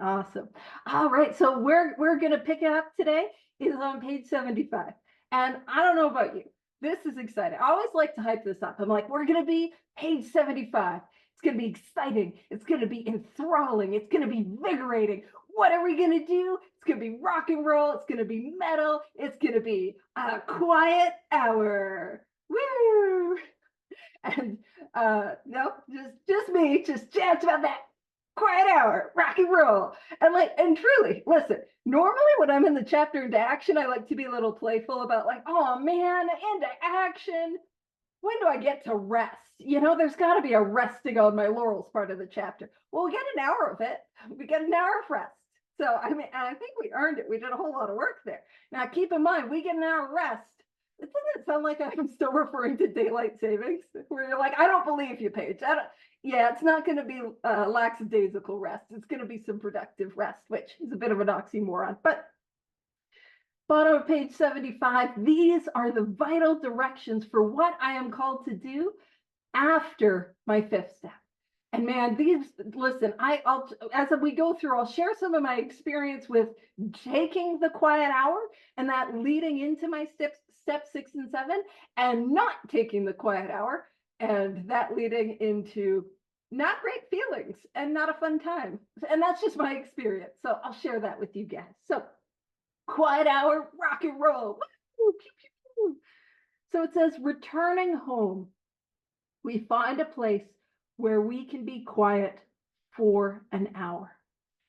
Awesome. All right. So we're gonna pick it up today is on page 75. And I don't know about you. This is exciting. I always like to hype this up. I'm like, we're gonna be page 75. It's gonna be exciting. It's gonna be enthralling. It's gonna be invigorating. What are we gonna do? It's gonna be rock and roll. It's gonna be metal. It's gonna be a quiet hour. Woo! And no, just me, just chats about that quiet hour, rock and roll. And truly, listen, normally when I'm in the chapter into action, I like to be a little playful about like, oh man, into action. When do I get to rest? There's got to be a resting on my laurels part of the chapter. Well, we get an hour of it. We get an hour of rest. So, I mean, I think we earned it. We did a whole lot of work there. Now, keep in mind, we get an hour of rest. Doesn't it sound like I'm still referring to daylight savings? Where you're like, I don't believe you, Paige. Yeah, it's not going to be lackadaisical rest. It's going to be some productive rest, which is a bit of an oxymoron. But bottom of page 75, these are the vital directions for what I am called to do after my fifth step. And man, listen, as we go through, I'll share some of my experience with taking the quiet hour and that leading into my step 6 and 7, and not taking the quiet hour and that leading into not great feelings and not a fun time. And that's just my experience. So I'll share that with you guys. So quiet hour, rock and roll. So it says, returning home, we find a place where we can be quiet for an hour.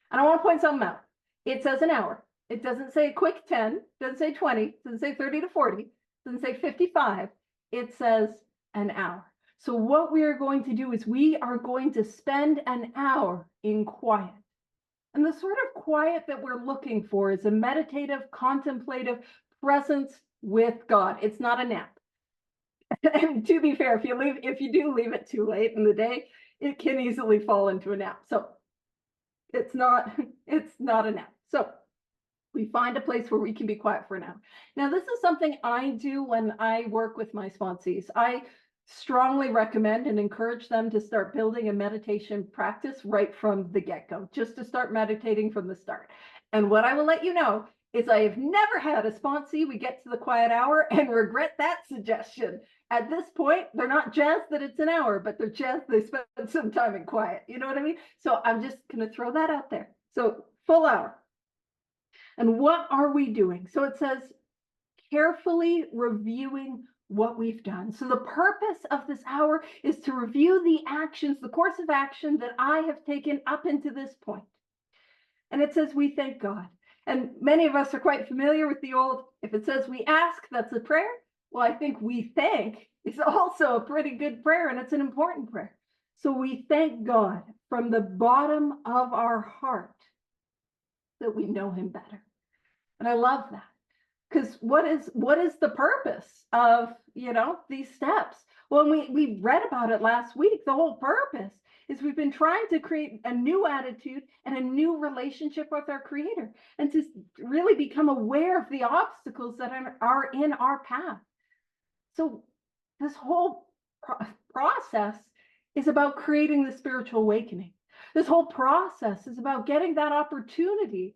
And I want to point something out. It says an hour. It doesn't say a quick 10, doesn't say 20, doesn't say 30 to 40, doesn't say 55. It says an hour. So what we are going to do is we are going to spend an hour in quiet. And the sort of quiet that we're looking for is a meditative, contemplative presence with God. It's not a nap. And to be fair, if you do leave it too late in the day, it can easily fall into a nap. So it's not a nap. So we find a place where we can be quiet for an hour. Now, this is something I do when I work with my sponsees. I strongly recommend and encourage them to start building a meditation practice right from the get-go, just to start meditating from the start. And what I will let you know is I have never had a sponsee, we get to the quiet hour and regret that suggestion. At this point, they're not jazzed that it's an hour, but they're jazzed they spend some time in quiet. You know what I mean? So I'm just going to throw that out there. So full hour. And what are we doing? So it says carefully reviewing what we've done. So the purpose of this hour is to review the actions, the course of action that I have taken up into this point. And it says we thank God. And many of us are quite familiar with the old, if it says we ask, that's a prayer. Well, I think we thank is also a pretty good prayer, and it's an important prayer. So we thank God from the bottom of our heart that we know him better. And I love that. Because what is the purpose of, these steps? Well, we read about it last week. The whole purpose is we've been trying to create a new attitude and a new relationship with our Creator, and to really become aware of the obstacles that are in our path. So this whole process is about creating the spiritual awakening. This whole process is about getting that opportunity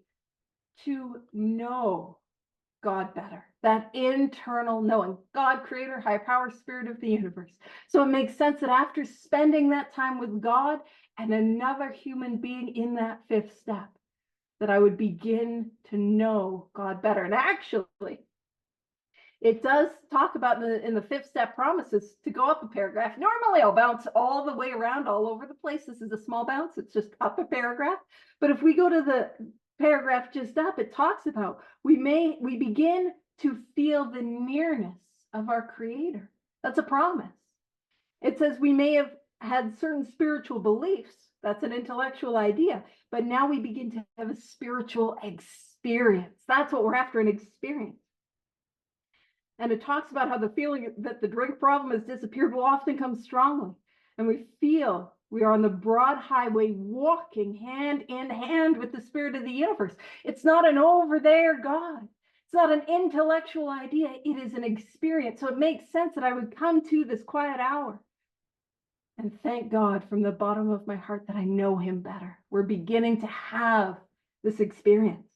to know God better, that internal knowing, God, creator, high power, spirit of the universe. So it makes sense that after spending that time with God and another human being in that fifth step, that I would begin to know God better. And actually, it does talk about in the fifth step promises to go up a paragraph. Normally I'll bounce all the way around all over the place. This is a small bounce. It's just up a paragraph. But if we go to the paragraph just up, it talks about we begin to feel the nearness of our Creator. That's a promise. It says we may have had certain spiritual beliefs. That's an intellectual idea. But now we begin to have a spiritual experience. That's what we're after, an experience. And it talks about how the feeling that the drink problem has disappeared will often come strongly. And we feel we are on the broad highway walking hand in hand with the spirit of the universe. It's not an over there God. It's not an intellectual idea. It is an experience. So it makes sense that I would come to this quiet hour and thank God from the bottom of my heart that I know him better. We're beginning to have this experience.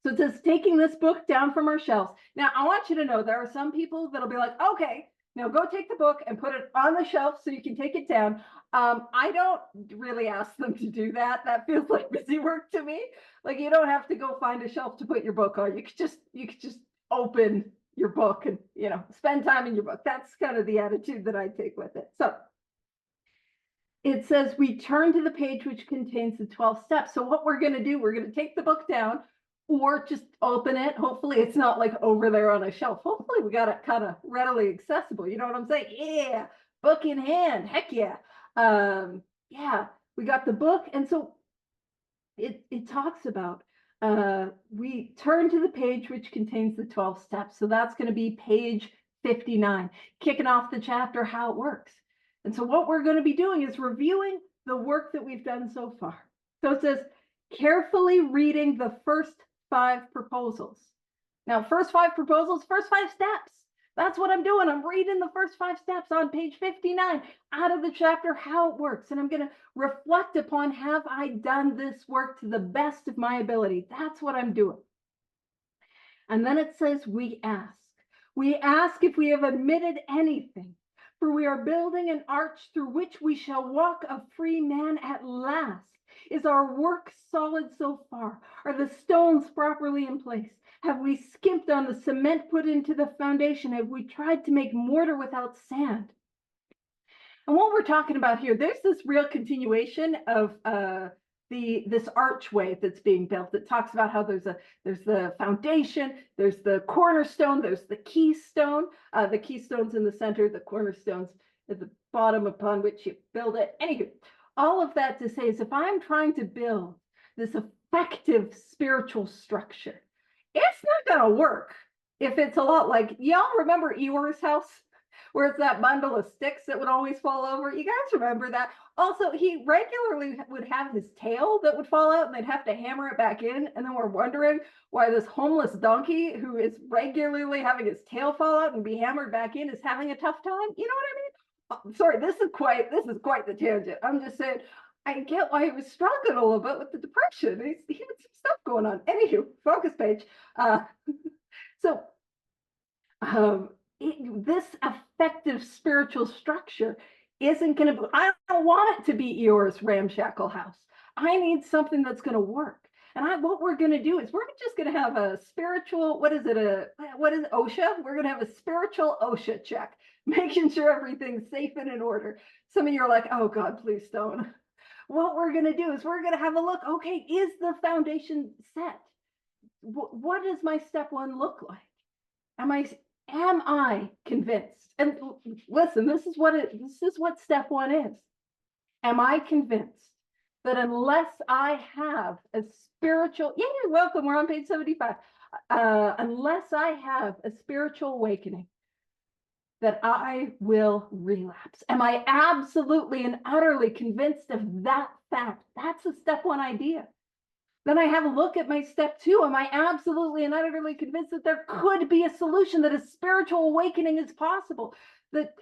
So it says, taking this book down from our shelves. Now, I want you to know there are some people that'll be like, okay, now go take the book and put it on the shelf so you can take it down. I don't really ask them to do that. That feels like busy work to me. Like, you don't have to go find a shelf to put your book on. You could just open your book and, spend time in your book. That's kind of the attitude that I take with it. So it says we turn to the page which contains the 12 steps. So what we're going to do, we're going to take the book down or just open it. Hopefully it's not like over there on a shelf. Hopefully we got it kind of readily accessible. You know what I'm saying? Yeah, book in hand. Heck yeah. Yeah, we got the book. And so it talks about, we turn to the page which contains the 12 steps. So that's going to be page 59, kicking off the chapter, how it works. And so what we're going to be doing is reviewing the work that we've done so far. So it says, carefully reading the first 5 proposals. Now, first 5 proposals, first 5 steps. That's what I'm doing. I'm reading the first 5 steps on page 59 out of the chapter, how it works. And I'm going to reflect upon, have I done this work to the best of my ability? That's what I'm doing. And then it says, we ask. We ask if we have admitted anything, for we are building an arch through which we shall walk a free man at last. Is our work solid so far? Are the stones properly in place? Have we skimped on the cement put into the foundation? Have we tried to make mortar without sand? And what we're talking about here, there's this real continuation of this archway that's being built. It talks about how there's the foundation, there's the cornerstone, there's the keystone. The keystone's in the center, the cornerstone's at the bottom upon which you build it. Anywho, all of that to say is, if I'm trying to build this effective spiritual structure, it's not going to work if it's a lot like, y'all remember Eeyore's house, where it's that bundle of sticks that would always fall over? You guys remember that? Also, he regularly would have his tail that would fall out and they'd have to hammer it back in. And then we're wondering why this homeless donkey who is regularly having his tail fall out and be hammered back in is having a tough time. You know what I mean? Oh, sorry, this is quite the tangent. I'm just saying, I get why he was struggling a little bit with the depression. He had some stuff going on. Anywho, focus page. This effective spiritual structure isn't going to, I don't want it to be Eeyore's ramshackle house. I need something that's going to work. And what we're going to do is we're just going to have a spiritual, what is OSHA? We're going to have a spiritual OSHA check, making sure everything's safe and in order. Some of you are like, oh God, please don't. What we're going to do is we're going to have a look. Okay, is the foundation set? What does my step 1 look like? Am I convinced? And listen, this is what step 1 is. Am I convinced that unless I have a spiritual, yeah, you're welcome, we're on page 75. Unless I have a spiritual awakening, that I will relapse? Am I absolutely and utterly convinced of that fact? That's a step 1 idea. Then I have a look at my step 2. Am I absolutely and utterly convinced that there could be a solution, that a spiritual awakening is possible? That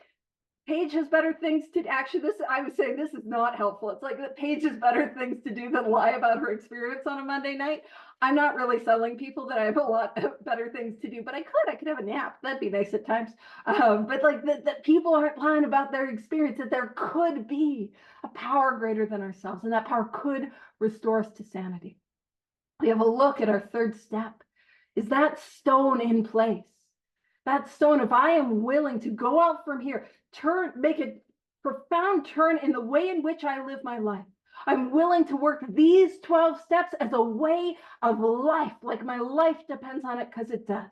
Paige has better things to actually, I would say this is not helpful. It's like that Paige has better things to do than lie about her experience on a Monday night. I'm not really selling people that I have a lot of better things to do, but I could have a nap. That'd be nice at times. But like that people aren't lying about their experience, that there could be a power greater than ourselves, and that power could restore us to sanity. We have a look at our 3rd step. Is that stone in place? That stone, if I am willing to go out from here, make a profound turn in the way in which I live my life. I'm willing to work these 12 steps as a way of life, like my life depends on it, because it does.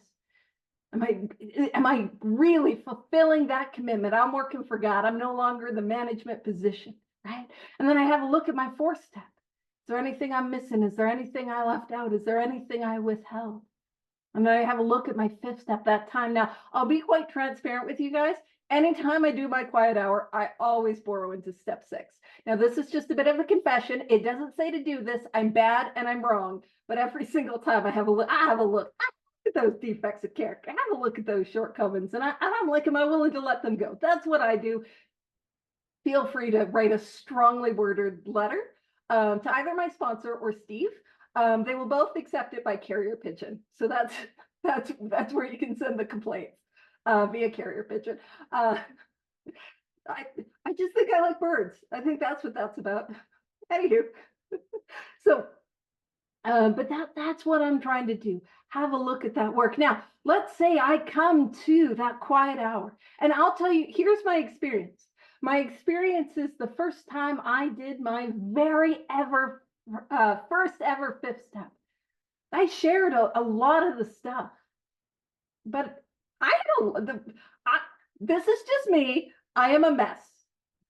Am I really fulfilling that commitment? I'm working for God. I'm no longer in the management position, right? And then I have a look at my 4th step. Is there anything I'm missing? Is there anything I left out? Is there anything I withheld? And then I have a look at my 5th step that time. Now, I'll be quite transparent with you guys. Anytime I do my quiet hour, I always borrow into step 6. Now, this is just a bit of a confession. It doesn't say to do this. I'm bad and I'm wrong. But every single time I have a look at those defects of character. I have a look at those shortcomings. And I'm like, am I willing to let them go? That's what I do. Feel free to write a strongly worded letter. to either my sponsor or Steve. They will both accept it by carrier pigeon. So that's where you can send the complaints via carrier pigeon. I just think I like birds. I think that's what that's about. Anywho, so but that's what I'm trying to do. Have a look at that work. Now, let's say I come to that quiet hour, and I'll tell you, here's my experience. My experience is the first time I did my first ever fifth step. I shared a lot of the stuff, but this is just me. I am a mess.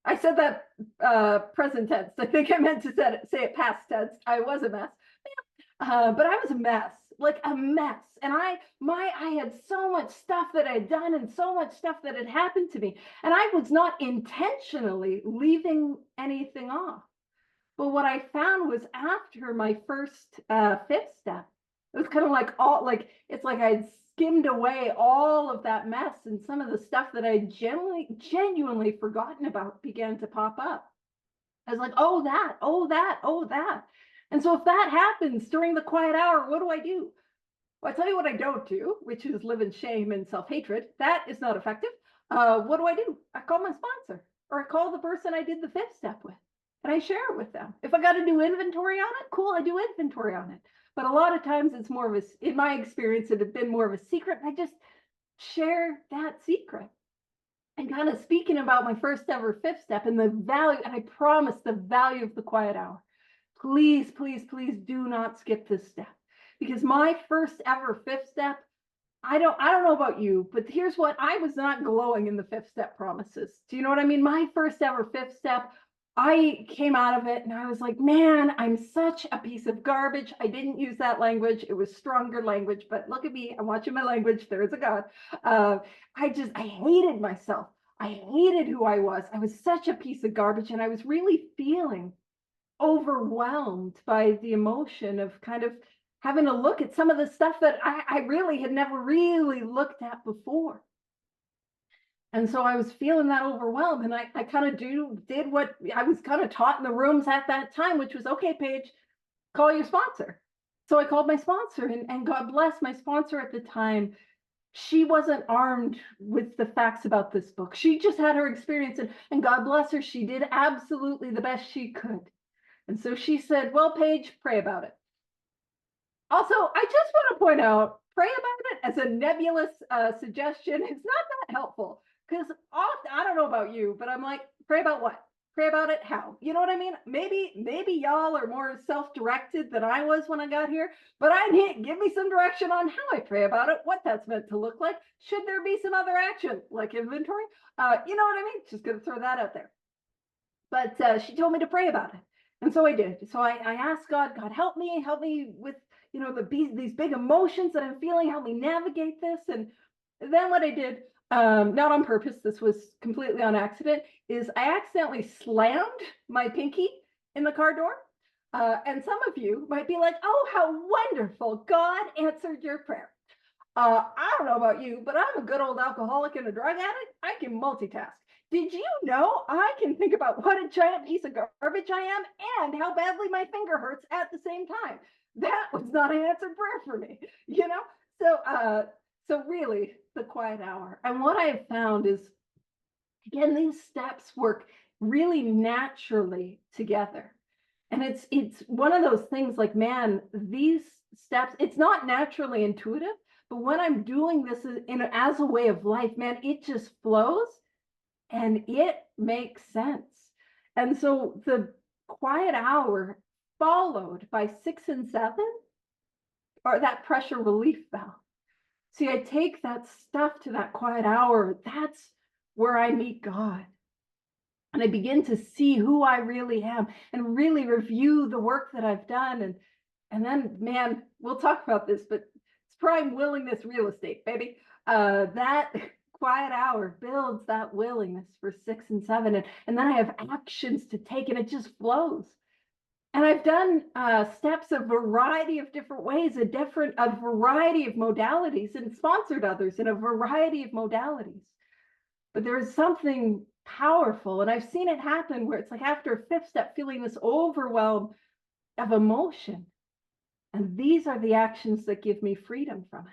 I said that present tense. I think I meant to say it past tense. I was a mess. But I was a mess, like a mess. And I had so much stuff that I'd done and so much stuff that had happened to me. And I was not intentionally leaving anything off. But what I found was after my first fifth step, it was kind of like it's like I'd skimmed away all of that mess, and some of the stuff that I genuinely forgotten about began to pop up. I was like, oh, that, oh, that, oh, that. And so if that happens during the quiet hour, what do I do? Well, I tell you what I don't do, which is live in shame and self-hatred. That is not effective. What do? I call my sponsor, or I call the person I did the fifth step with, and I share it with them. If I got to do inventory on it, cool, I do inventory on it. But a lot of times it's more of in my experience, it had been more of a secret. I just share that secret. And kind of speaking about my first ever fifth step and the value, and I promise the value of the quiet hour. Please, please, please do not skip this step, because my first ever fifth step, I don't know about you, but here's what, I was not glowing in the fifth step promises. Do you know what I mean? My first ever fifth step, I came out of it and I was like, man, I'm such a piece of garbage. I didn't use that language. It was stronger language, but look at me. I'm watching my language. There is a God. I hated myself. I hated who I was. I was such a piece of garbage. And I was really feeling overwhelmed by the emotion of kind of having a look at some of the stuff that I really had never really looked at before. And so I was feeling that overwhelmed, and I kind of did what I was kind of taught in the rooms at that time, which was, okay, Paige, call your sponsor. So I called my sponsor, and God bless my sponsor at the time. She wasn't armed with the facts about this book. She just had her experience, and God bless her, she did absolutely the best she could. And so she said, well, Paige, pray about it. Also, I just want to point out, pray about it as a nebulous suggestion. It's not that helpful. Because often, I don't know about you, but I'm like, pray about what? Pray about it how? You know what I mean? Maybe y'all are more self-directed than I was when I got here, but I need, give me some direction on how I pray about it, what that's meant to look like. Should there be some other action, like inventory? You know what I mean? Just going to throw that out there. But she told me to pray about it. And so I did. So I asked God, help me with, you know, these big emotions that I'm feeling, help me navigate this. And then what I did, not on purpose, this was completely on accident, is I accidentally slammed my pinky in the car door. And some of you might be like, oh, how wonderful, God answered your prayer. I don't know about you, but I'm a good old alcoholic and a drug addict. I can multitask. Did you know I can think about what a giant piece of garbage I am and how badly my finger hurts at the same time? That was not an answered prayer for me, you know? So really, the quiet hour. And what I have found is, again, these steps work really naturally together. And it's one of those things like, man, these steps, it's not naturally intuitive, but when I'm doing this as a way of life, man, it just flows and it makes sense. And so the quiet hour followed by 6 and 7 are that pressure relief valve. See, I take that stuff to that quiet hour. That's where I meet God. And I begin to see who I really am and really review the work that I've done. And then, man, we'll talk about this, but it's prime willingness real estate, baby. That quiet hour builds that willingness for 6 and 7. And then I have actions to take, and it just flows. And I've done steps a variety of different ways, a variety of modalities, and sponsored others in a variety of modalities. But there is something powerful. And I've seen it happen where it's like after a fifth step, feeling this overwhelm of emotion. And these are the actions that give me freedom from it.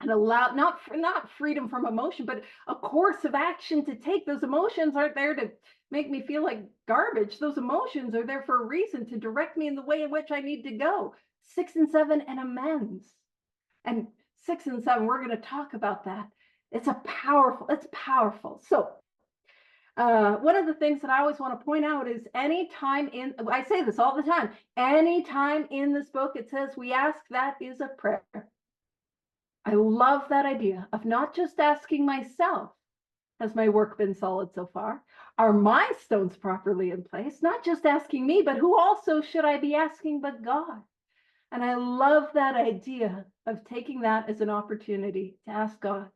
And allow not freedom from emotion, but a course of action to take. Those emotions aren't there to make me feel like garbage. Those emotions are there for a reason, to direct me in the way in which I need to go. 6 and 7 and amends. And 6 and 7, we're going to talk about that. It's powerful. So one of the things that I always want to point out is I say this all the time, anytime in this book it says we ask, that is a prayer. I love that idea of not just asking myself, has my work been solid so far? Are my stones properly in place? Not just asking me, but who also should I be asking but God? And I love that idea of taking that as an opportunity to ask God,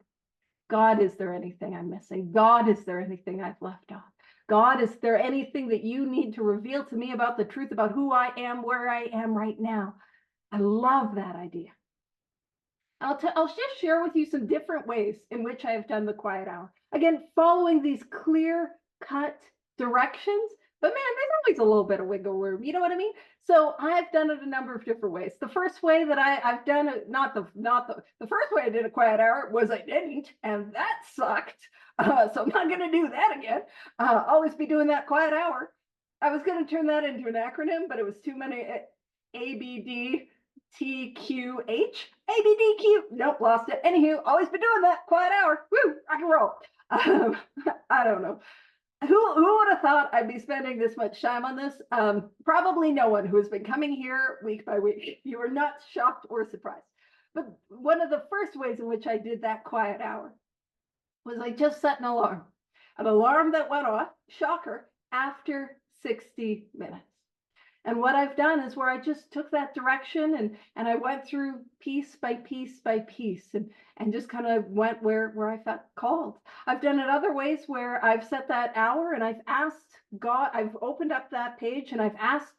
God, is there anything I'm missing? God, is there anything I've left off? God, is there anything that you need to reveal to me about the truth about who I am, where I am right now? I love that idea. I'll just share with you some different ways in which I have done the quiet hour. Again, following these clear-cut directions, but man, there's always a little bit of wiggle room. You know what I mean? So I've done it a number of different ways. The first way that I've done it, the first way I did a quiet hour was I didn't, and that sucked. So I'm not going to do that again. Always be doing that quiet hour. I was going to turn that into an acronym, but it was too many ABD. TQH, ABDQ. Nope, lost it. Anywho, always been doing that. Quiet hour. Woo, rock and roll. I don't know. Who would have thought I'd be spending this much time on this? Probably no one who has been coming here week by week. You are not shocked or surprised. But one of the first ways in which I did that quiet hour was I just set an alarm that went off, shocker, after 60 minutes. And what I've done is where I just took that direction and I went through piece by piece by piece and just kind of went where I felt called. I've done it other ways where I've set that hour and I've asked God, I've opened up that page and I've asked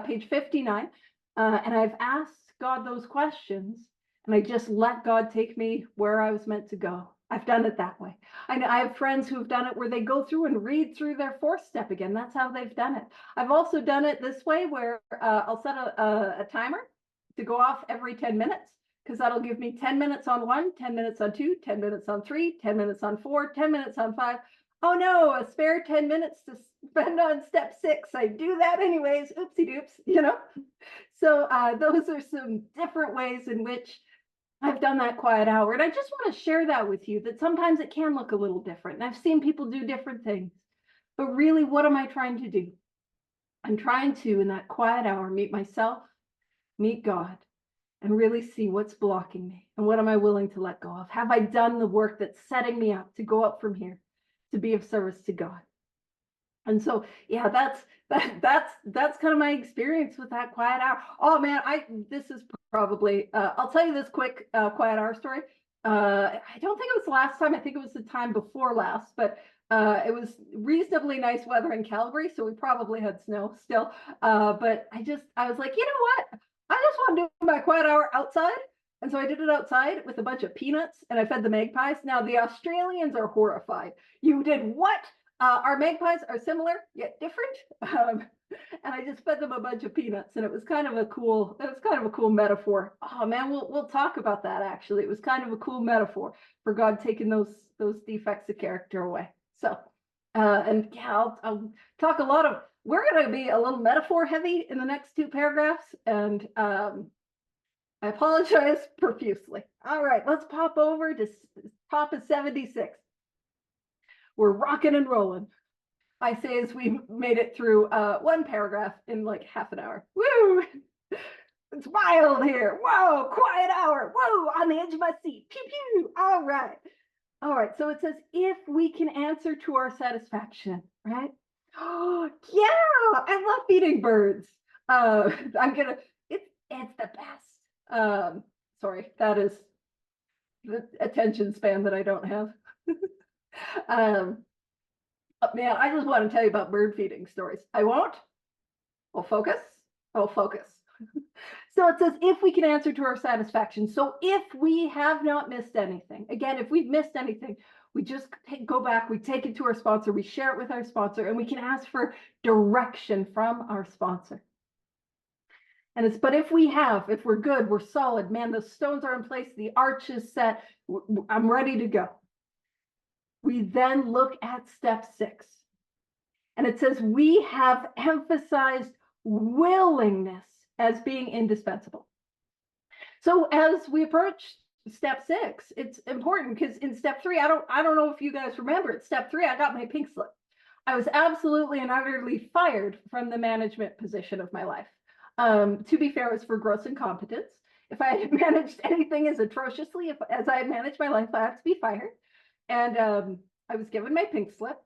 page 59 and I've asked God those questions and I just let God take me where I was meant to go. I've done it that way. I have friends who've done it where they go through and read through their fourth step again. That's how they've done it. I've also done it this way where I'll set a timer to go off every 10 minutes because that'll give me 10 minutes on 1, 10 minutes on 2, 10 minutes on 3, 10 minutes on 4, 10 minutes on 5. Oh no, a spare 10 minutes to spend on step 6. I do that anyways. Oopsie doops, you know? So those are some different ways in which I've done that quiet hour. And I just want to share that with you, that sometimes it can look a little different. And I've seen people do different things. But really, what am I trying to do? I'm trying to, in that quiet hour, meet myself, meet God, and really see what's blocking me. And what am I willing to let go of? Have I done the work that's setting me up to go up from here, to be of service to God? And so, yeah, that's kind of my experience with that quiet hour. Oh man, this is probably I'll tell you this quick quiet hour story. I don't think it was the last time. I think it was the time before last, but it was reasonably nice weather in Calgary, so we probably had snow still. But I was like, you know what? I just want to do my quiet hour outside. And so I did it outside with a bunch of peanuts and I fed the magpies. Now the Australians are horrified. You did what? Our magpies are similar yet different. And I just fed them a bunch of peanuts and it was kind of a cool metaphor. Oh man, we'll talk about that actually. It was kind of a cool metaphor for God taking those defects of character away. So and yeah, I'll talk we're going to be a little metaphor heavy in the next 2 paragraphs and I apologize profusely. All right, let's pop over to top of 76. We're rocking and rolling. I say as we made it through 1 paragraph in like half an hour. Woo! It's wild here. Whoa, quiet hour. Whoa, on the edge of my seat. Pew, pew. All right. All right. So it says, if we can answer to our satisfaction, right? Oh, yeah. I love feeding birds. It's the best. Sorry, that is the attention span that I don't have. Man, I just want to tell you about bird feeding stories. I won't. I'll focus. So it says, if we can answer to our satisfaction. So if we have not missed anything, again, if we've missed anything, We just go back, we take it to our sponsor, we share it with our sponsor, and we can ask for direction from our sponsor. And it's, but if we're good, we're solid, man, the stones are in place, the arch is set, I'm ready to go. We then look at step 6. And it says, we have emphasized willingness as being indispensable. So as we approach step 6, it's important because in step 3, I don't know if you guys remember, at step 3, I got my pink slip. I was absolutely and utterly fired from the management position of my life. To be fair, it was for gross incompetence. If I had managed anything as atrociously as I had managed my life, I had to be fired. And I was given my pink slip.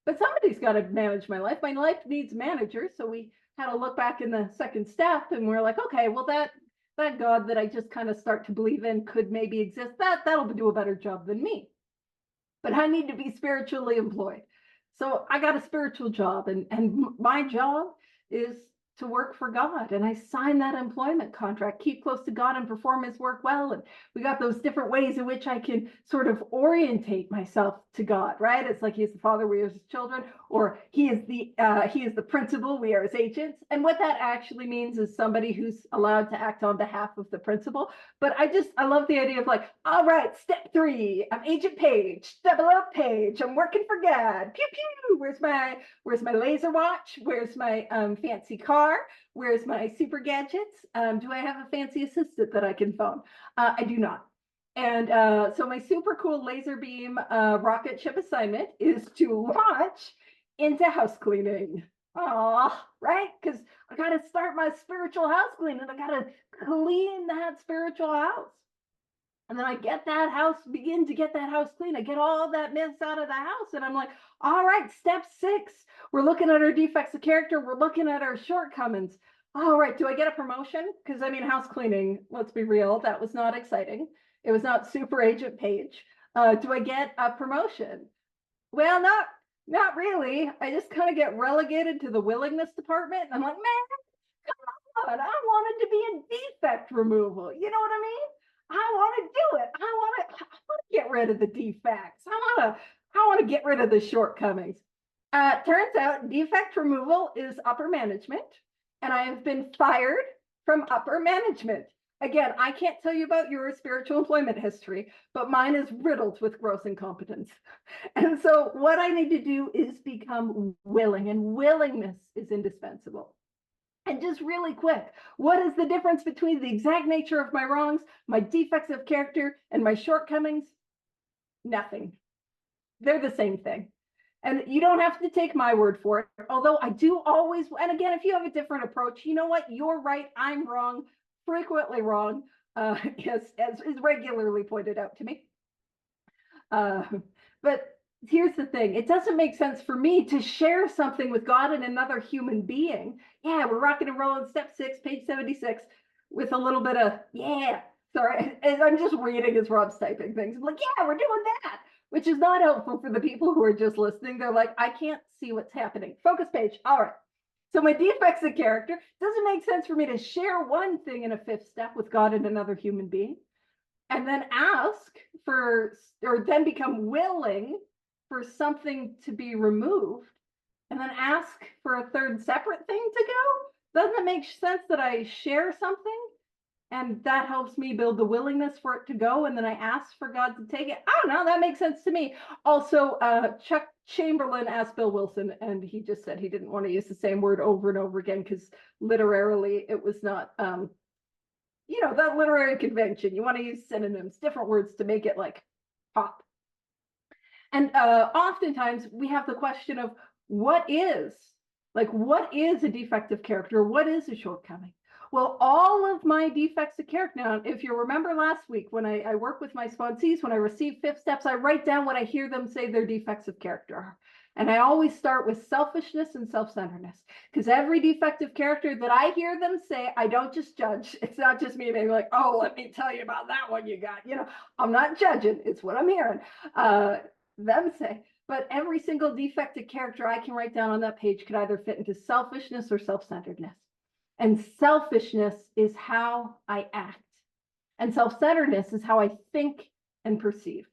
But somebody's got to manage my life. My life needs managers. So we had to look back in the second step and we're like, okay, well, that God that I just kind of start to believe in could maybe exist. That'll do a better job than me. But I need to be spiritually employed. So I got a spiritual job, and my job is to work for God. And I signed that employment contract, keep close to God and perform his work well. And we got those different ways in which I can sort of orientate myself to God, right? It's like he's the father, we are his children, or he is the principal, we are his agents. And what that actually means is somebody who's allowed to act on behalf of the principal. But I love the idea of like, all right, step 3, I'm Agent Paige, double up Paige, I'm working for God. Pew pew. Where's my laser watch? Where's my fancy car? Where's my super gadgets? Do I have a fancy assistant that I can phone? I do not. And so my super cool laser beam rocket ship assignment is to launch into house cleaning. Oh, right? Because I got to start my spiritual house cleaning. I got to clean that spiritual house. And then I begin to get that house clean. I get all that mess out of the house. And I'm like, all right, step 6. We're looking at our defects of character. We're looking at our shortcomings. All right, do I get a promotion? Because I mean, house cleaning, let's be real, that was not exciting. It was not super Agent Paige. Do I get a promotion? Well, not really. I just kind of get relegated to the willingness department. And I'm like, man, come on, I wanted to be in defect removal. You know what I mean? I want to do it. I want to get rid of the defects. I want to get rid of the shortcomings. Turns out defect removal is upper management, and I have been fired from upper management. Again, I can't tell you about your spiritual employment history, but mine is riddled with gross incompetence. And so what I need to do is become willing, and willingness is indispensable. And just really quick, what is the difference between the exact nature of my wrongs, my defects of character, and my shortcomings? Nothing. They're the same thing. And you don't have to take my word for it, although I do always, and again, if you have a different approach, you know what? You're right, I'm wrong, frequently wrong, as is regularly pointed out to me. But here's the thing, it doesn't make sense for me to share something with God and another human being. Yeah, we're rocking and rolling, step 6, page 76, with a little bit of, yeah, sorry, I'm just reading as Rob's typing things. I'm like, yeah, we're doing that, which is not helpful for the people who are just listening. They're like, I can't see what's happening. Focus page, all right. So my defects of character, doesn't make sense for me to share one thing in a 5th step with God and another human being, and then ask for, or then become willing for something to be removed, and then ask for a 3rd separate thing to go. Doesn't it make sense that I share something and that helps me build the willingness for it to go, and then I ask for God to take it? I don't know, that makes sense to me. Also, Chuck Chamberlain asked Bill Wilson, and he just said he didn't want to use the same word over and over again because literarily it was not, you know, that literary convention. You want to use synonyms, different words to make it like pop. And oftentimes we have the question of what is a defective character? What is a shortcoming? Well, all of my defects of character, now, if you remember last week, when I work with my sponsees, when I receive 5th steps, I write down what I hear them say their defects of character are. And I always start with selfishness and self-centeredness, because every defective character that I hear them say, I don't just judge. It's not just me being like, oh, let me tell you about that one you got. You know, I'm not judging. It's what I'm hearing them say. But every single defective character I can write down on that page could either fit into selfishness or self-centeredness. And selfishness is how I act. And self-centeredness is how I think and perceive.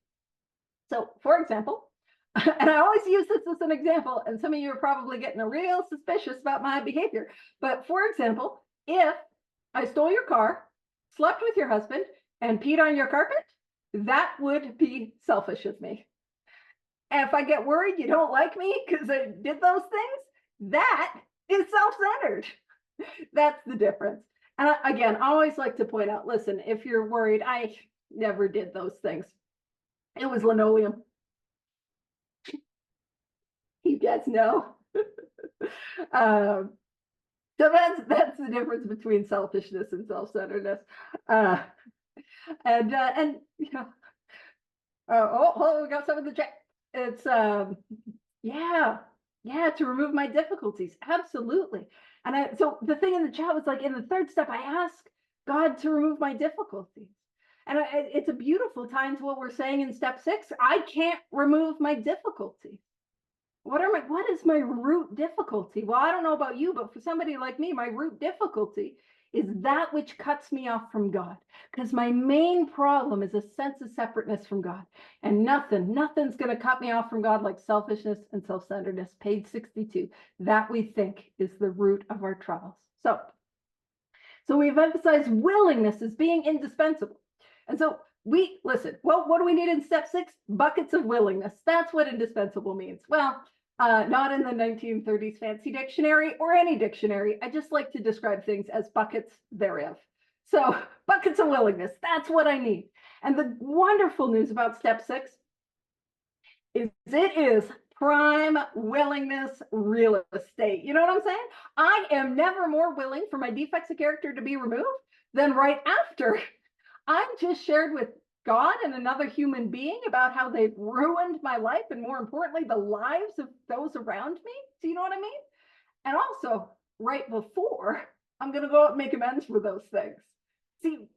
So, for example, and I always use this as an example, and some of you are probably getting a real suspicious about my behavior. But for example, if I stole your car, slept with your husband, and peed on your carpet, that would be selfish of me. And if I get worried you don't like me because I did those things, that is self-centered. That's the difference. And again, I always like to point out, listen, if you're worried, I never did those things. It was linoleum. You guys know. So that's the difference between selfishness and self-centeredness. And you know, we got some of the chat. It's yeah, to remove my difficulties. Absolutely. And so the thing in the chat was like, in the third step, I ask God to remove my difficulties. And it's a beautiful time to what we're saying in step 6. I can't remove my difficulties. What is my root difficulty? Well, I don't know about you, but for somebody like me, my root difficulty is that which cuts me off from God. Because my main problem is a sense of separateness from God. And nothing's going to cut me off from God like selfishness and self-centeredness. Page 62. That we think is the root of our troubles. So we've emphasized willingness as being indispensable. And so listen, well, what do we need in step 6? Buckets of willingness. That's what indispensable means. Well, not in the 1930s fancy dictionary or any dictionary. I just like to describe things as buckets thereof. So buckets of willingness, that's what I need. And the wonderful news about step 6 is it is prime willingness real estate. You know what I'm saying? I am never more willing for my defects of character to be removed than right after I've just shared with God and another human being about how they've ruined my life, and more importantly, the lives of those around me. Do you know what I mean? And also, right before, I'm going to go out and make amends for those things. See,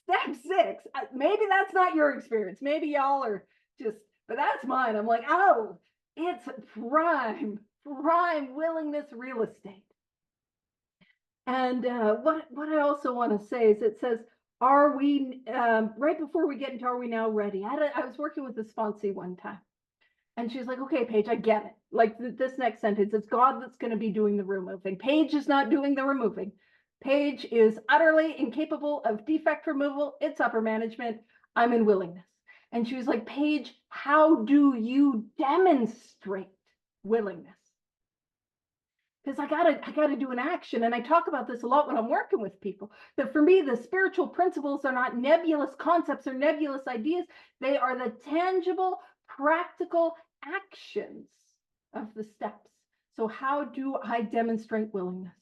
step 6, maybe that's not your experience. Maybe y'all are just, but that's mine. I'm like, oh, it's prime willingness real estate. And what I also want to say is it says, are we, right before we get into are we now ready? I was working with a sponsee one time, and she's like, okay, Paige, I get it. Like this next sentence, it's God that's going to be doing the removing. Paige is not doing the removing. Paige is utterly incapable of defect removal. It's upper management. I'm in willingness. And she was like, Paige, how do you demonstrate willingness? Because I gotta do an action. And I talk about this a lot when I'm working with people, that for me, the spiritual principles are not nebulous concepts or nebulous ideas. They are the tangible, practical actions of the steps. So how do I demonstrate willingness?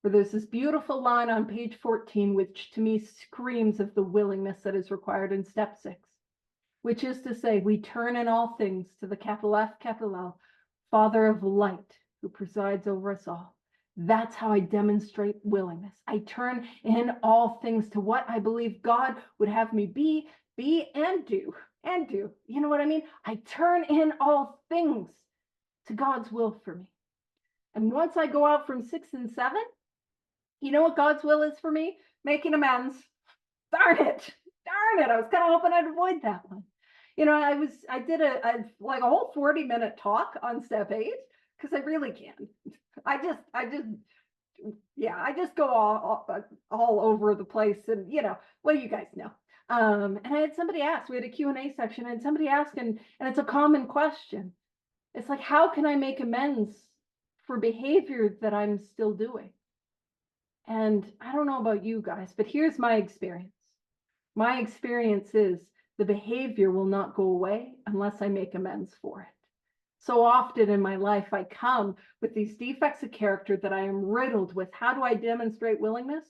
Where there's this beautiful line on page 14, which to me screams of the willingness that is required in step 6, which is to say, we turn in all things to the capital F, capital L, Father of light, who presides over us all. That's how I demonstrate willingness. I turn in all things to what I believe God would have me be and do. You know what I mean? I turn in all things to God's will for me. And once I go out from 6 and 7, you know what God's will is for me? Making amends. Darn it. I was kind of hoping I'd avoid that one. You know, I did a whole 40-minute talk on step 8, because I really can. I just go all over the place, and you know, well, you guys know. And I had somebody ask, we had a Q&A section, and somebody asked, and it's a common question. It's like, how can I make amends for behavior that I'm still doing? And I don't know about you guys, but here's my experience. My experience is the behavior will not go away unless I make amends for it. So often in my life, I come with these defects of character that I am riddled with. How do I demonstrate willingness?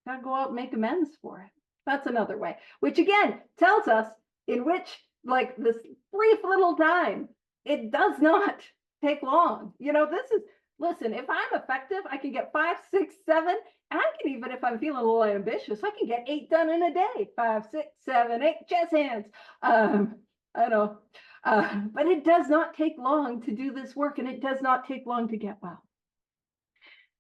I gotta go out and make amends for it. That's another way, which again tells us in which, like, this brief little time, it does not take long. You know, listen, if I'm effective, I can get 5, 6, 7, and I can even, if I'm feeling a little ambitious, I can get 8 done in a day. 5, 6, 7, 8 chess hands. I know. But it does not take long to do this work, and it does not take long to get well.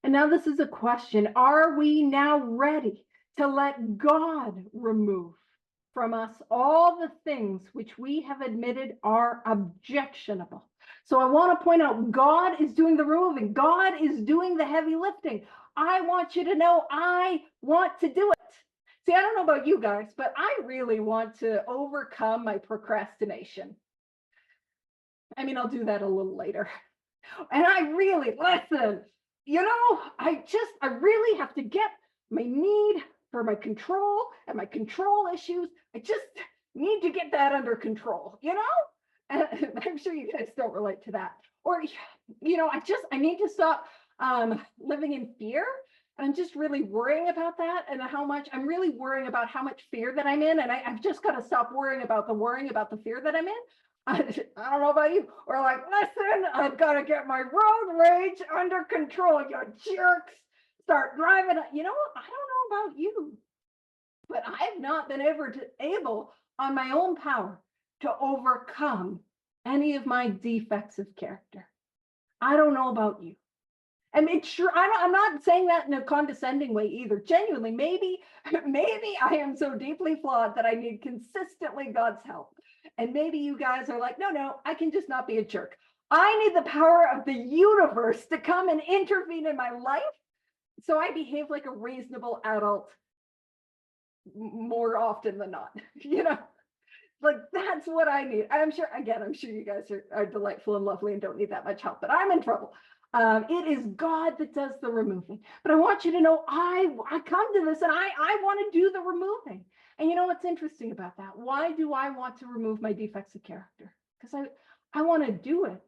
And now this is a question. Are we now ready to let God remove from us all the things which we have admitted are objectionable. So I want to point out, God is doing the removing. God is doing the heavy lifting. I want you to know I want to do it. See, I don't know about you guys, but I really want to overcome my procrastination. I mean, I'll do that a little later. And I really, listen, I really have to get my need for my control and my control issues. I just need to get that under control, And I'm sure you guys don't relate to that. Or, I need to stop living in fear. I'm just really worrying about that and I'm really worrying about how much fear that I'm in. And I've just got to stop worrying about the fear that I'm in. I don't know about you, or like, listen, I've got to get my road rage under control, you jerks. Start driving. I don't know about you, but I've not been able on my own power to overcome any of my defects of character. I don't know about you. And it's sure I'm not saying that in a condescending way either. Genuinely, maybe I am so deeply flawed that I need consistently God's help. And maybe you guys are like, no, I can just not be a jerk. I need the power of the universe to come and intervene in my life so I behave like a reasonable adult more often than not. Like that's what I need. I'm sure you guys are delightful and lovely and don't need that much help, but I'm in trouble. It is God that does the removing. But I want you to know I come to this and I want to do the removing. And you know what's interesting about that? Why do I want to remove my defects of character? Because I want to do it.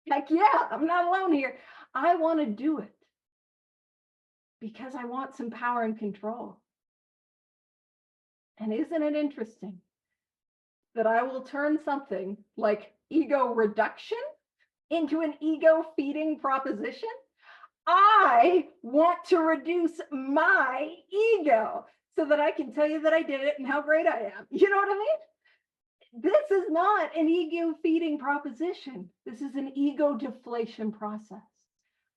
Heck yeah, I'm not alone here. I want to do it because I want some power and control. And isn't it interesting that I will turn something like ego reduction into an ego feeding proposition? I want to reduce my ego so that I can tell you that I did it and how great I am. You know what I mean? This is not an ego feeding proposition. This is an ego deflation process.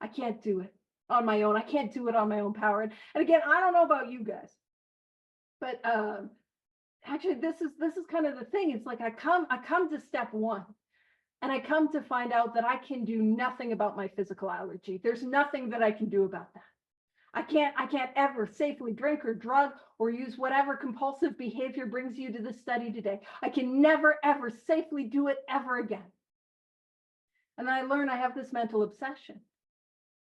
I can't do it on my own. I can't do it on my own power. And again, I don't know about you guys, but actually this is kind of the thing. It's like I come to step one. And I come to find out that I can do nothing about my physical allergy. There's nothing that I can do about that. I can't ever safely drink or drug or use whatever compulsive behavior brings you to the study today. I can never, ever safely do it ever again. And then I learn I have this mental obsession.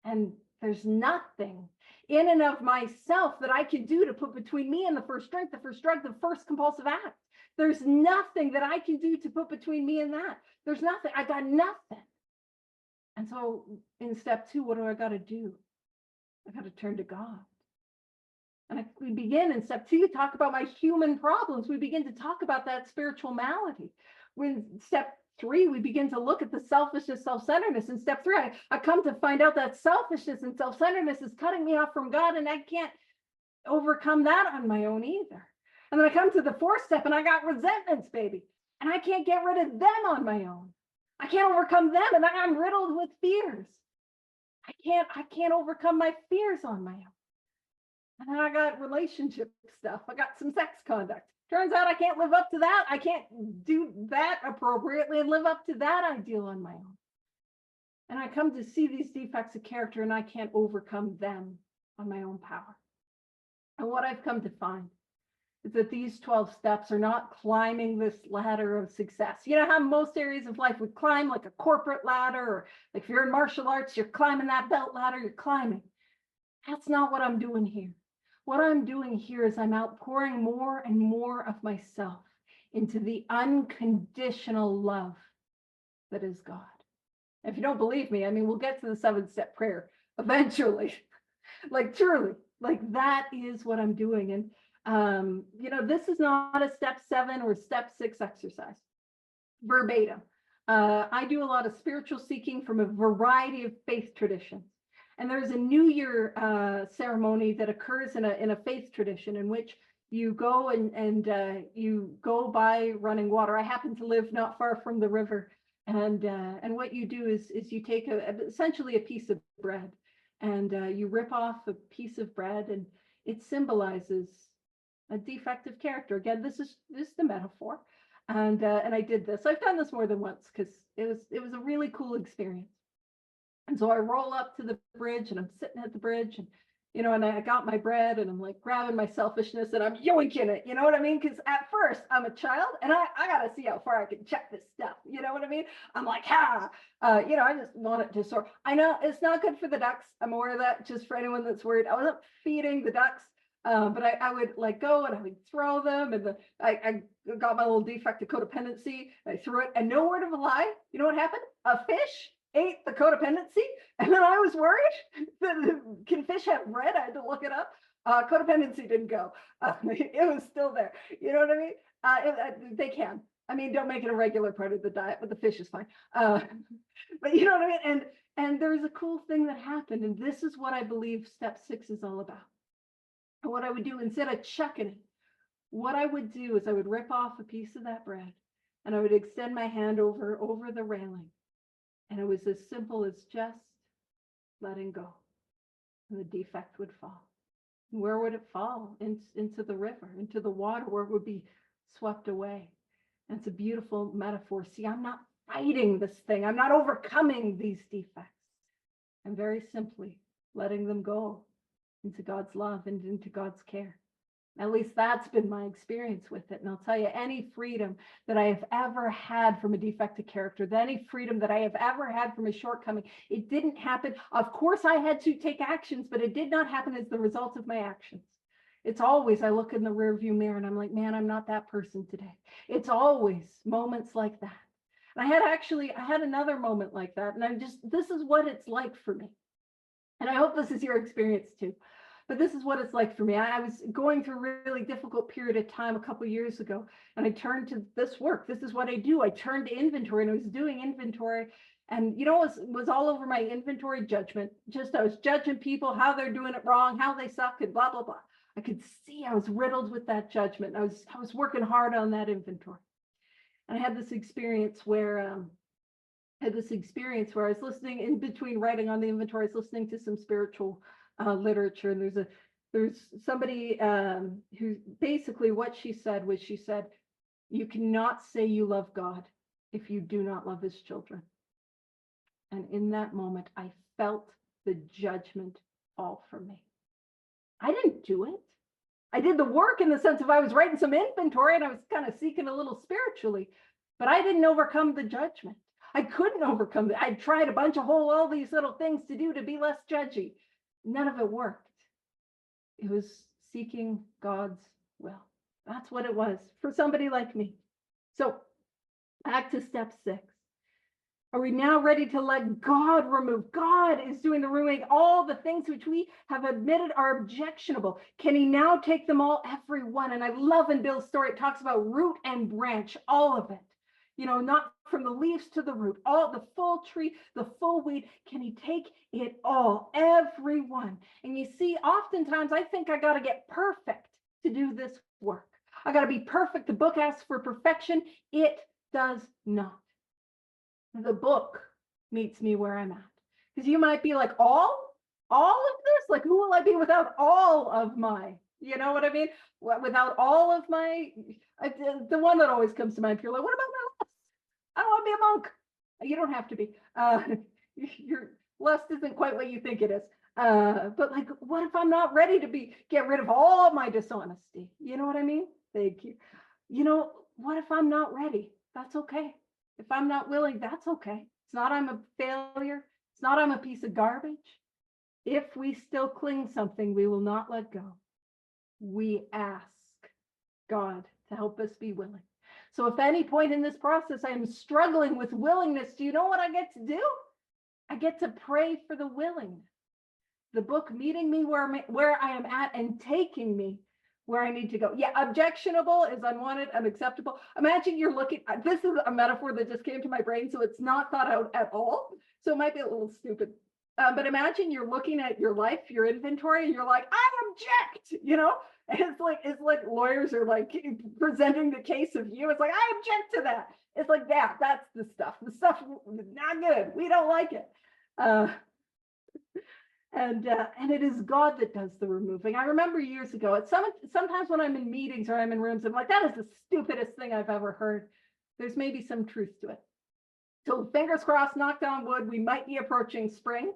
And there's nothing in and of myself that I can do to put between me and the first drink, the first drug, the first compulsive act. There's nothing that I can do to put between me and that. There's nothing. I got nothing. And so in step two, what do I got to do? I got to turn to God. And we begin in step two, you talk about my human problems. We begin to talk about that spiritual malady. When step three, we begin to look at the selfishness, self-centeredness. In step three, I come to find out that selfishness and self-centeredness is cutting me off from God, and I can't overcome that on my own either. And then I come to the fourth step and I got resentments, baby. And I can't get rid of them on my own. I can't overcome them. And I'm riddled with fears. I can't overcome my fears on my own. And then I got relationship stuff. I got some sex conduct. Turns out I can't live up to that. I can't do that appropriately and live up to that ideal on my own. And I come to see these defects of character and I can't overcome them on my own power. And what I've come to find is that these 12 steps are not climbing this ladder of success. You know how most areas of life we climb like a corporate ladder, or like if you're in martial arts, you're climbing that belt ladder, you're climbing. That's not what I'm doing here. What I'm doing here is I'm outpouring more and more of myself into the unconditional love that is God. If you don't believe me, I mean, we'll get to the 7-step prayer eventually. Like truly, like that is what I'm doing. And this is not a step 7 or step 6 exercise, verbatim. I do a lot of spiritual seeking from a variety of faith traditions. And there's a New Year ceremony that occurs in a faith tradition in which you go and you go by running water. I happen to live not far from the river. And what you do is you take essentially a piece of bread and you rip off a piece of bread, and it symbolizes a defective character. Again, this is the metaphor. And I did this. I've done this more than once because it was a really cool experience. And so I roll up to the bridge and I'm sitting at the bridge and, and I got my bread and I'm like grabbing my selfishness and I'm yoinking it. You know what I mean? Because at first I'm a child and I got to see how far I can check this stuff. You know what I mean? I'm like, I just want it to soar. I know it's not good for the ducks. I'm aware of that, just for anyone that's worried. I wasn't feeding the ducks. But I would like go and I would throw them and I got my little defect of codependency. I threw it and no word of a lie. You know what happened? A fish ate the codependency. And then I was worried. Can fish have red? I had to look it up. Codependency didn't go. It was still there. You know what I mean? They can. I mean, don't make it a regular part of the diet, but the fish is fine. But you know what I mean? And there was a cool thing that happened. And this is what I believe step 6 is all about. And what I would do instead of chucking it, what I would do is I would rip off a piece of that bread and I would extend my hand over the railing. And it was as simple as just letting go. And the defect would fall. And where would it fall? Into the river, into the water, where it would be swept away. And it's a beautiful metaphor. See, I'm not fighting this thing. I'm not overcoming these defects. I'm very simply letting them go into God's love and into God's care. At least that's been my experience with it. And I'll tell you, any freedom that I have ever had from a defective character, any freedom that I have ever had from a shortcoming, it didn't happen. Of course, I had to take actions, but it did not happen as the result of my actions. It's always, I look in the rearview mirror and I'm like, man, I'm not that person today. It's always moments like that. And I had another moment like that. And this is what it's like for me. And I hope this is your experience too. But this is what it's like for me. I was going through a really difficult period of time a couple of years ago, and I turned to this work. This is what I do. I turned to inventory, and I was doing inventory. And, it was all over my inventory judgment. Just I was judging people, how they're doing it wrong, how they suck, and blah, blah, blah. I could see I was riddled with that judgment. I was working hard on that inventory. And I had this experience where I was listening in between writing on the inventory. I was listening to some spiritual literature, and there's somebody who basically what she said, you cannot say you love God if you do not love his children. And in that moment, I felt the judgment fall from me. I didn't do it. I did the work in the sense of I was writing some inventory and I was kind of seeking a little spiritually, but I didn't overcome the judgment. I couldn't overcome it. I tried a bunch of all these little things to do to be less judgy. None of it worked. It was seeking God's will. That's what it was for somebody like me. So back to step 6. Are we now ready to let God remove? God is doing the removing. All the things which we have admitted are objectionable. Can he now take them all, every one? And I love in Bill's story, it talks about root and branch, all of it. Not from the leaves to the root, all the full tree, the full weed. Can he take it all, every one? And you see, oftentimes I think I got to get perfect to do this work. I got to be perfect. The book asks for perfection. It does not. The book meets me where I'm at. Because you might be like, all of this? Like, who will I be without all of my, you know what I mean? Without all of my, the one that always comes to mind, you're like, what about my lust? I don't want to be a monk. You don't have to be. Your lust isn't quite what you think it is. But like, what if I'm not ready to get rid of all of my dishonesty? You know what I mean? Thank you. What if I'm not ready? That's okay. If I'm not willing, that's okay. It's not I'm a failure. It's not I'm a piece of garbage. If we still cling something, we will not let go. We ask God to help us be willing. So if at any point in this process I am struggling with willingness, do you know what I get to do? I get to pray for the willingness. The book meeting me where I am at and taking me where I need to go. Yeah, objectionable is unwanted, unacceptable. Imagine you're looking, this is a metaphor that just came to my brain, so it's not thought out at all. So it might be a little stupid. But imagine you're looking at your life, your inventory, and you're like, I object, And it's like lawyers are like presenting the case of you. It's like, I object to that. It's like that's the stuff. The stuff not good. We don't like it. And it is God that does the removing. I remember years ago, sometimes when I'm in meetings or I'm in rooms, I'm like, that is the stupidest thing I've ever heard. There's maybe some truth to it. So fingers crossed, knock on wood, we might be approaching spring.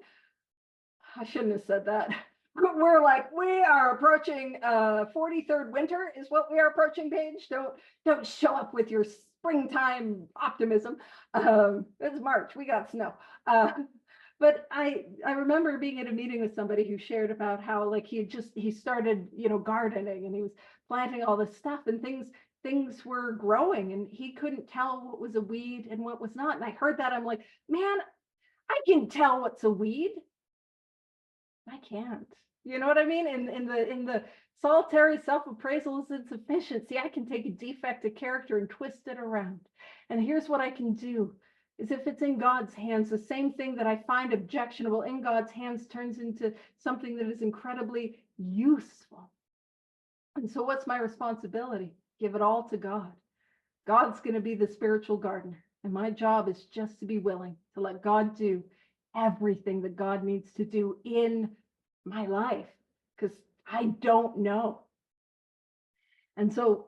I shouldn't have said that. We're like, we are approaching 43rd winter is what we are approaching, Paige. Don't show up with your springtime optimism. It's March, we got snow. But I remember being at a meeting with somebody who shared about how like he started, gardening, and he was planting all this stuff, and things were growing, and he couldn't tell what was a weed and what was not. And I heard that, I'm like, man, I can tell what's a weed. I can't. You know what I mean? In the solitary self-appraisal is insufficient. See, I can take a defect of character and twist it around. And here's what I can do is, if it's in God's hands, the same thing that I find objectionable in God's hands turns into something that is incredibly useful. And so what's my responsibility? Give it all to God. God's going to be the spiritual gardener. And my job is just to be willing to let God do everything that God needs to do in my life, because I don't know. And so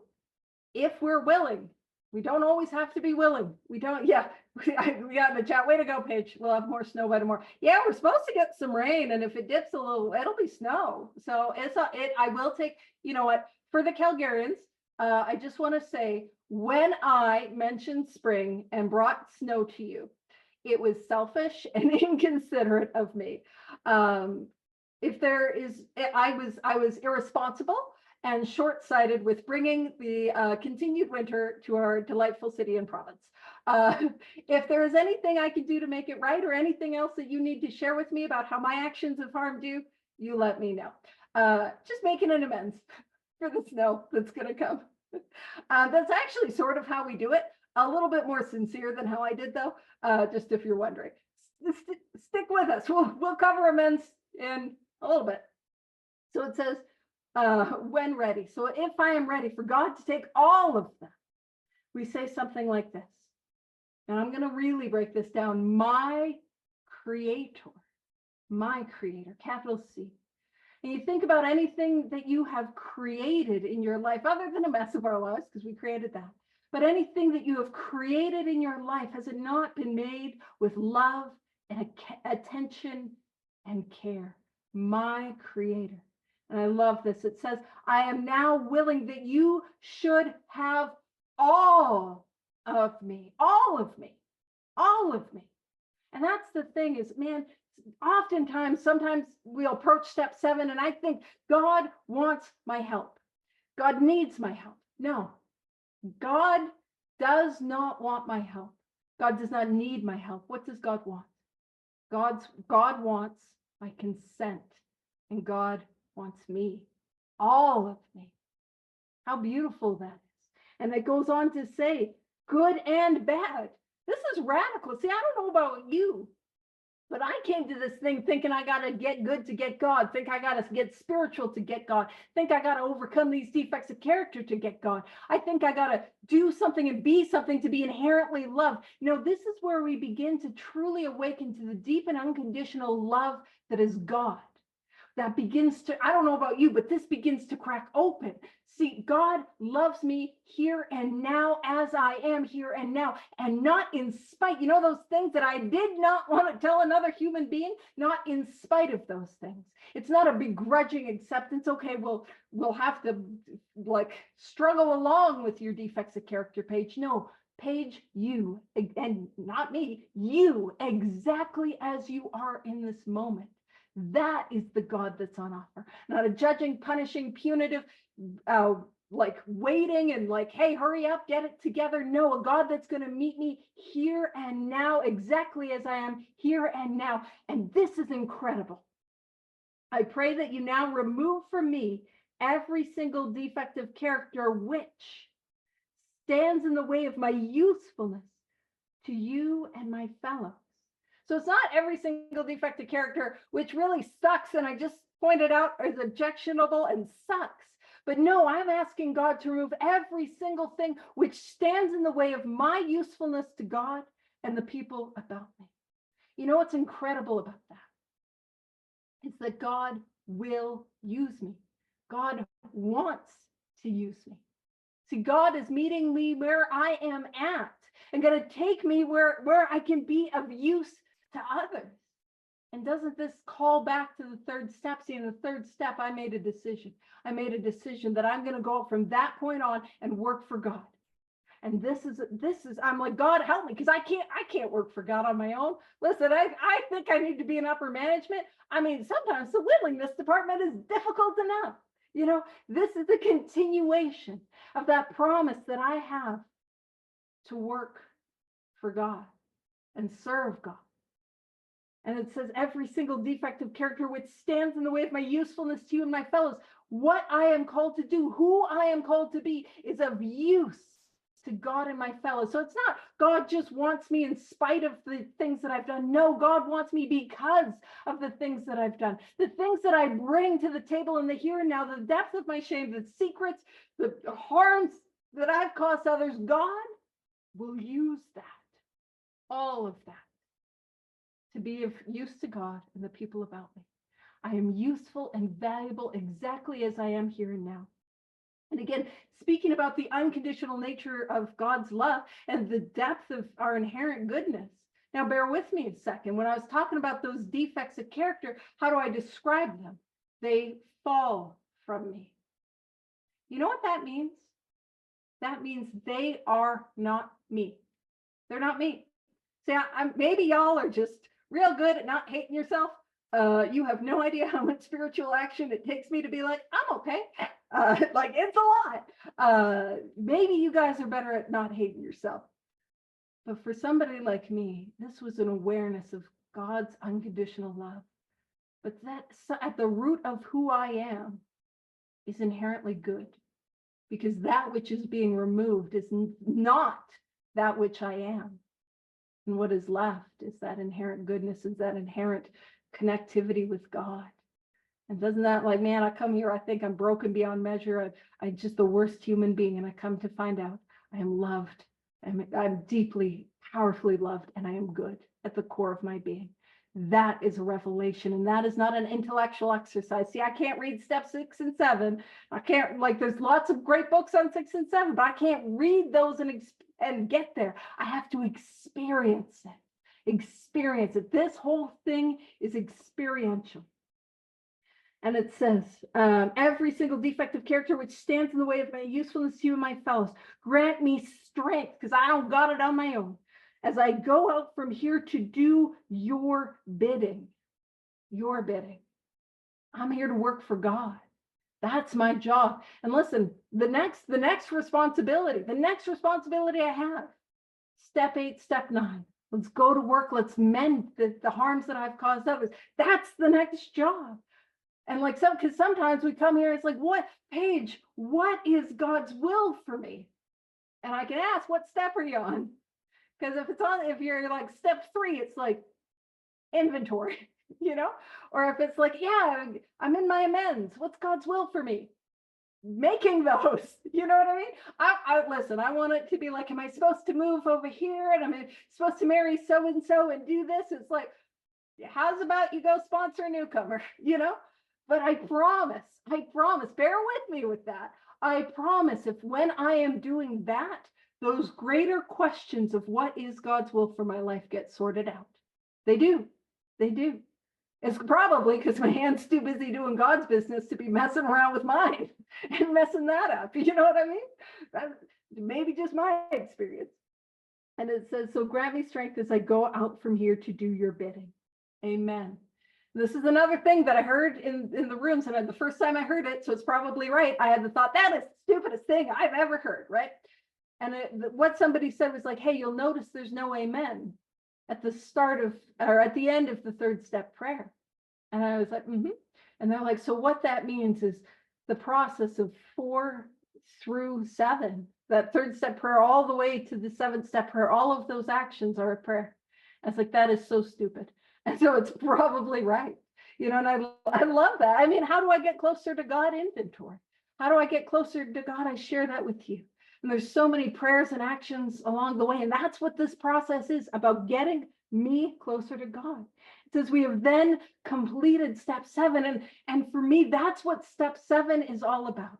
if we're willing, we don't always have to be willing. We don't, yeah, we got in the chat, way to go, Paige. We'll have more snow by tomorrow. Yeah, we're supposed to get some rain, and if it dips a little, it'll be snow. So I will take, you know what, for the Calgarians, I just want to say, when I mentioned spring and brought snow to you, it was selfish and inconsiderate of me. If there is, I was irresponsible and short-sighted with bringing the continued winter to our delightful city and province. If there is anything I can do to make it right, or anything else that you need to share with me about how my actions have harmed you, you let me know. Just making an amends for the snow that's going to come. That's actually sort of how we do it. A little bit more sincere than how I did, though, just if you're wondering. Stick with us. We'll cover amends in a little bit. So it says, when ready. So if I am ready for God to take all of them, we say something like this. And I'm going to really break this down. My creator, capital C. And you think about anything that you have created in your life, other than a mess of our lives, because we created that. But anything that you have created in your life, has it not been made with love and attention and care? My creator. And I love this. It says, I am now willing that you should have all of me, all of me, all of me. And that's the thing is, man, oftentimes, sometimes we'll approach step 7 and I think God wants my help. God needs my help. No, God does not want my help. God does not need my help. What does God want? God wants my consent, and God wants me, all of me. How beautiful that is. And it goes on to say, good and bad. This is radical. See, I don't know about you, but I came to this thing thinking I got to get good to get God, think I got to get spiritual to get God, think I got to overcome these defects of character to get God. I think I got to do something and be something to be inherently loved. This is where we begin to truly awaken to the deep and unconditional love that is God. That begins to, I don't know about you, but this begins to crack open. See, God loves me here and now as I am here and now, and not in spite, those things that I did not want to tell another human being, not in spite of those things. It's not a begrudging acceptance. Okay, we'll have to struggle along with your defects of character, Paige. No, Paige, you, and not me, you exactly as you are in this moment. That is the God that's on offer, not a judging, punishing, punitive, waiting and hey, hurry up, get it together. No, a God that's going to meet me here and now, exactly as I am here and now. And this is incredible. I pray that you now remove from me every single defective character which stands in the way of my usefulness to you and my fellows. So it's not every single defective character, which really sucks, and I just pointed out is objectionable and sucks. But no, I'm asking God to remove every single thing which stands in the way of my usefulness to God and the people about me. You know what's incredible about that? is that God will use me. God wants to use me. See, God is meeting me where I am at and going to take me where I can be of use to others. And doesn't this call back to the third step? See, in the third step, I made a decision. I made a decision that I'm going to go from that point on and work for God. And this is, I'm like, God, help me, because I can't work for God on my own. Listen, I think I need to be in upper management. I mean, sometimes the willingness department is difficult enough. You know, this is a continuation of that promise that I have to work for God and serve God. And it says, every single defect of character which stands in the way of my usefulness to you and my fellows, what I am called to do, who I am called to be, is of use to God and my fellows. So it's not God just wants me in spite of the things that I've done. No, God wants me because of the things that I've done, the things that I bring to the table in the here and now, the depth of my shame, the secrets, the harms that I've caused others. God will use that, all of that, to be of use to God and the people about me. I am useful and valuable exactly as I am here and now. And again, speaking about the unconditional nature of God's love and the depth of our inherent goodness. Now, bear with me a second. When I was talking about those defects of character, how do I describe them? They fall from me. You know what that means? That means they are not me. They're not me. See, maybe y'all are just real good at not hating yourself. You have no idea how much spiritual action it takes me to be like, I'm okay. Like, it's a lot. Maybe you guys are better at not hating yourself. But for somebody like me, this was an awareness of God's unconditional love. But that's at the root of who I am is inherently good, because that which is being removed is not that which I am. And what is left is that inherent goodness, is that inherent connectivity with God. And doesn't that, like, man, I come here, I think I'm broken beyond measure. I'm just the worst human being. And I come to find out I am loved. I'm deeply, powerfully loved, and I am good at the core of my being. That is a revelation. And that is not an intellectual exercise. See, I can't read step 6 and 7. I can't, like, there's lots of great books on 6 and 7, but I can't read those and get there. I have to experience it. Experience it. This whole thing is experiential. And it says, every single defect of character which stands in the way of my usefulness to you and my fellows, grant me strength, because I don't got it on my own, as I go out from here to do your bidding. Your bidding. I'm here to work for God. That's my job. And listen, the next responsibility I have, step 8, step 9. Let's go to work. Let's mend the harms that I've caused others. That's the next job. And like, because sometimes we come here, it's like, what, Paige, what is God's will for me? And I can ask, what step are you on? Because if you're like step 3, it's like inventory, you know? Or if it's like, yeah, I'm in my amends. What's God's will for me? Making those, you know what I mean? Listen, I want it to be like, am I supposed to move over here? And am I supposed to marry so-and-so and do this? It's like, how's about you go sponsor a newcomer, you know? But I promise, bear with me with that. I promise if when I am doing that, those greater questions of what is God's will for my life get sorted out. They do. It's probably because my hand's too busy doing God's business to be messing around with mine and messing that up. You know what I mean? That's maybe just my experience. And it says, so grant me strength as I go out from here to do your bidding. Amen. This is another thing that I heard in the rooms, and the first time I heard it, so it's probably right. I had the thought, that is the stupidest thing I've ever heard, right? And what somebody said was like, hey, you'll notice there's no amen at the start of, or at the end of the third step prayer. And I was like, mm-hmm. And they're like, so what that means is the process of 4 through 7, that third step prayer, all the way to the 7th step prayer, all of those actions are a prayer. I was like, that is so stupid. And so it's probably right, you know, and I love that. I mean, how do I get closer to God? Inventory. How do I get closer to God? I share that with you. And there's so many prayers and actions along the way. And that's what this process is about, getting me closer to God. says we have then completed step 7. And for me, that's what step 7 is all about.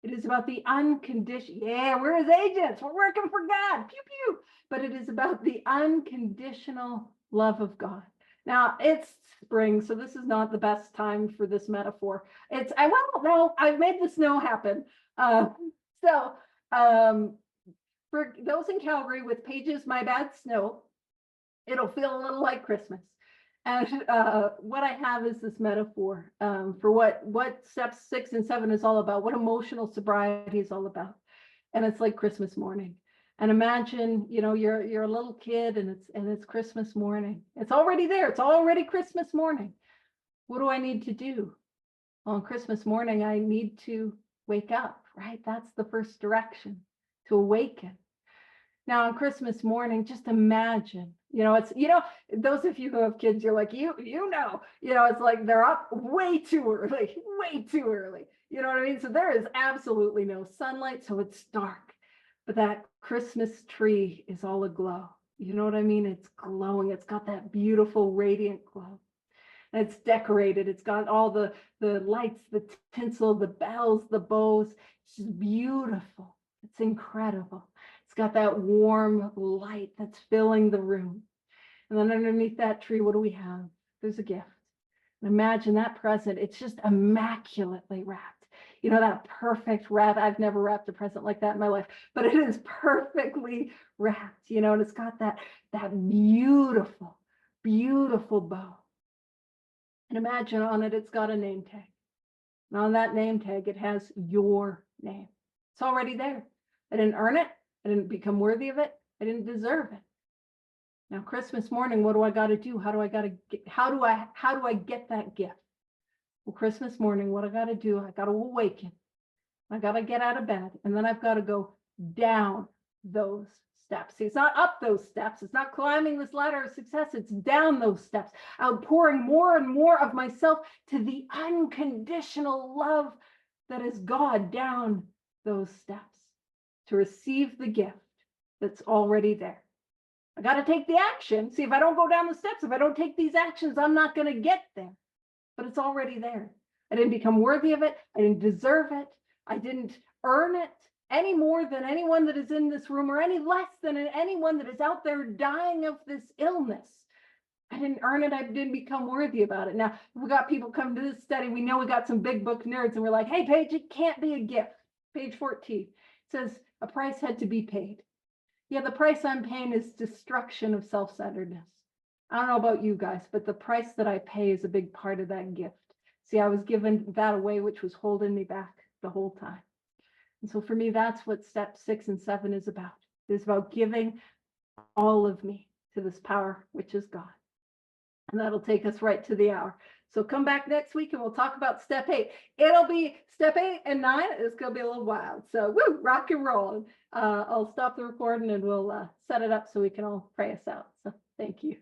It is about the unconditional, yeah, we're his agents, we're working for God, pew, pew. But it is about the unconditional love of God. Now it's spring, so this is not the best time for this metaphor. I've made the snow happen. For those in Calgary with Paige's My Bad Snow, it'll feel a little like Christmas. And what I have is this metaphor for what steps 6 and 7 is all about, what emotional sobriety is all about. And it's like Christmas morning. And imagine, you're a little kid and it's Christmas morning. It's already there. It's already Christmas morning. What do I need to do? On Christmas morning, I need to wake up, right? That's the first direction, to awaken. Now on Christmas morning, just imagine, those of you who have kids, you're like, it's like they're up way too early. You know what I mean? So there is absolutely no sunlight, so it's dark. But that Christmas tree is all aglow. You know what I mean? It's glowing. It's got that beautiful radiant glow. And it's decorated. It's got all the lights, the tinsel, the bells, the bows. It's just beautiful. It's incredible. It's got that warm light that's filling the room. And then underneath that tree, what do we have? There's a gift. And imagine that present. It's just immaculately wrapped. That perfect wrap. I've never wrapped a present like that in my life, but it is perfectly wrapped, and it's got that beautiful, beautiful bow. And imagine on it, it's got a name tag. And on that name tag, it has your name. It's already there. I didn't earn it. I didn't become worthy of it. I didn't deserve it. Now, Christmas morning, what do I got to do? How do I get that gift? Well, Christmas morning, what I got to do, I got to awaken. I got to get out of bed, and then I've got to go down those steps. See, it's not up those steps. It's not climbing this ladder of success. It's down those steps. Outpouring more and more of myself to the unconditional love that is God down those steps to receive the gift that's already there. I got to take the action. See, if I don't go down the steps, if I don't take these actions, I'm not going to get there. But it's already there. I didn't become worthy of it. I didn't deserve it. I didn't earn it any more than anyone that is in this room, or any less than anyone that is out there dying of this illness. I didn't earn it. I didn't become worthy about it. Now, we got people come to this study. We know we got some big book nerds, and we're like, hey, Paige, it can't be a gift. Page 14 says a price had to be paid. Yeah, the price I'm paying is destruction of self-centeredness. I don't know about you guys, but the price that I pay is a big part of that gift. See, I was given that away, which was holding me back the whole time. And so for me, that's what step 6 and 7 is about. It's about giving all of me to this power, which is God. And that'll take us right to the hour. So come back next week and we'll talk about step 8. It'll be step 8 and 9. It's going to be a little wild. So woo, rock and roll. I'll stop the recording and we'll set it up so we can all pray us out. So thank you.